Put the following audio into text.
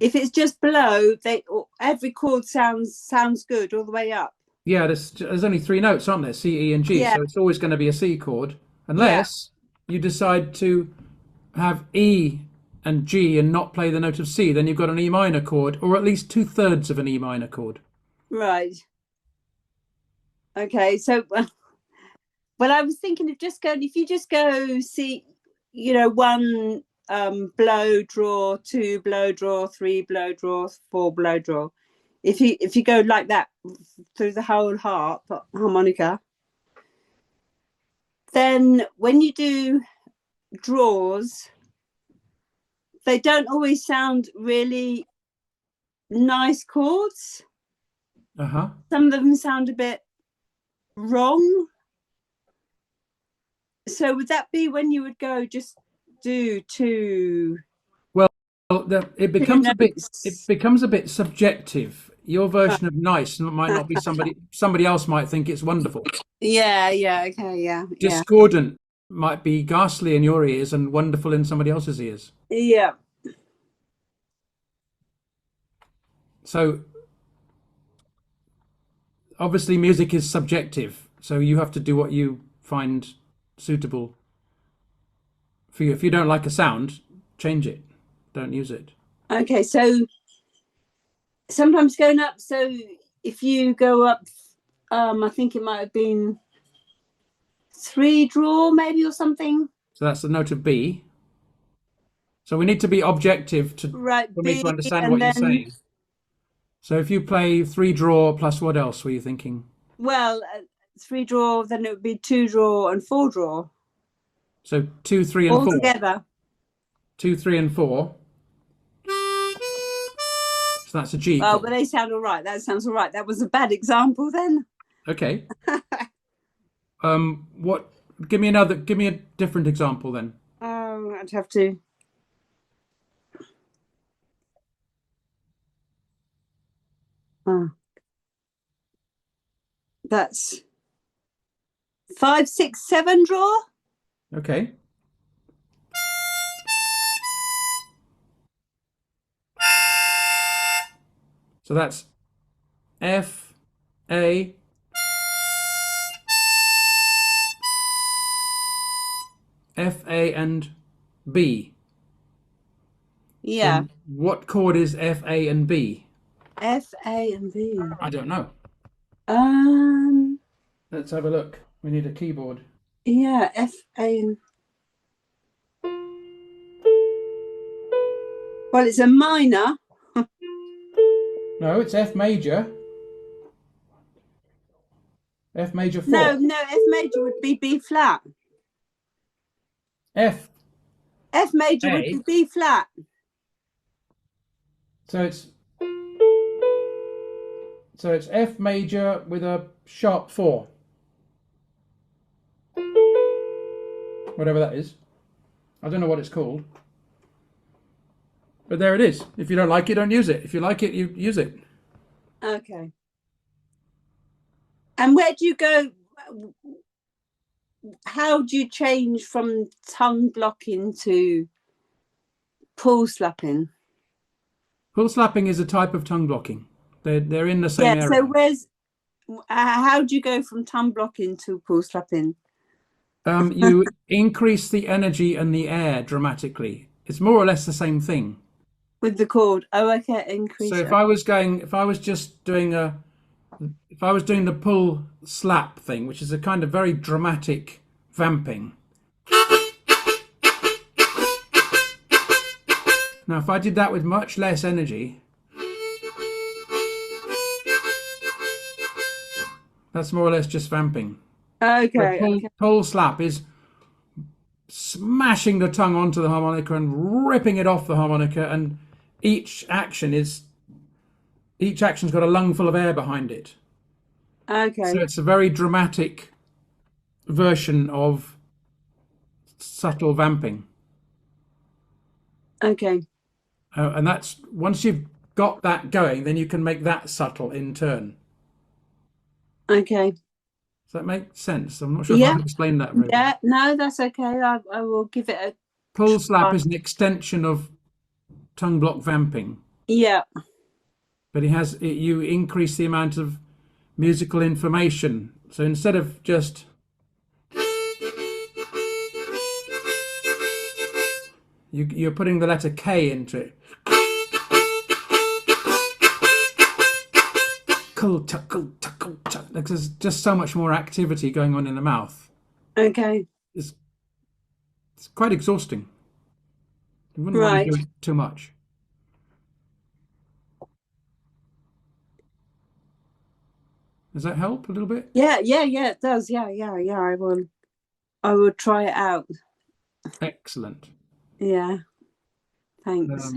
If it's just below, every chord sounds good all the way up. Yeah, there's only three notes, aren't there? C, E, and G. Yeah, So it's always going to be a C chord, yeah, unless you decide to have E and G and not play the note of C. Then you've got an E minor chord, or at least two-thirds of an E minor chord. right. Okay, so well, I was thinking of just going. If you just go see, one blow draw, two blow draw, three blow draw, four blow draw. If you go like that through the whole harmonica, then when you do draws, they don't always sound really nice chords. Uh-huh. Some of them sound a bit wrong. So would that be when you would go just do two Well, it two becomes a bit it notes? becomes a bit subjective. Your version of nice might not be somebody else might think it's wonderful. Yeah, okay, yeah. Discordant might be ghastly in your ears and wonderful in somebody else's ears. Yeah. So obviously music is subjective, so you have to do what you find suitable for you. If you don't like a sound, change it. Don't use it. Okay, so sometimes going up, so if you go up, I think it might have been three draw maybe or something. So that's the note of B. So we need to be objective Right, for me B, to understand and what you're then, saying. So if you play three draw plus what else were you thinking? well, three draw, then it would be two draw and four draw So two, three, and all four. together. Two, three, and four. So that's a G Oh, chord. but they sound all right. That sounds all right. That was a bad example then. Okay. What? Give me another. Give me a different example then. Oh, I'd have to. Oh, that's 5, 6, 7 draw. Okay. So that's F, A, F, A, and B. Yeah, So what chord is F, A, and B? F, A, and B. I don't know. Um, Let's have a look. We need a keyboard. yeah, F, A, and well, it's a minor. No, it's F major. F major No, 4. no, F major would be B flat. F, F major would A. be B flat. So it's F major with a sharp 4. Whatever that is. I don't know what it's called. But there it is. If you don't like it, don't use it. If you like it, you use it. Okay. And where do you go? How do you change from tongue blocking to pull slapping? Pull slapping is a type of tongue blocking. They're in the same Yeah. So area. how do you go from tongue blocking to pull slapping? You increase the energy and the air dramatically. It's more or less the same thing. With the chord. Oh, okay, So increase. if I was doing the pull slap thing, which is a kind of very dramatic vamping. Now, if I did that with much less energy, that's more or less just vamping. The Okay, okay, pull slap is smashing the tongue onto the harmonica and ripping it off the harmonica, and each action's got a lungful of air behind it. So okay, it's a very dramatic version of subtle vamping. okay, And that's once you've got that going, then you can make that subtle in turn. okay. Does that make sense? I'm not sure if Yeah, I've explained that very well. yeah. No, that's okay. I will give it a Pull slap try. is an extension of tongue block vamping. Yeah. But you increase the amount of musical information. So instead of just you're putting the letter K into it. Like there's just so much more activity going on in the mouth. Okay. It's quite exhausting. You wouldn't want to Right. do it too much. Does that help a little bit? Yeah, it does. Yeah. I will try it out. Excellent. Yeah. Thanks.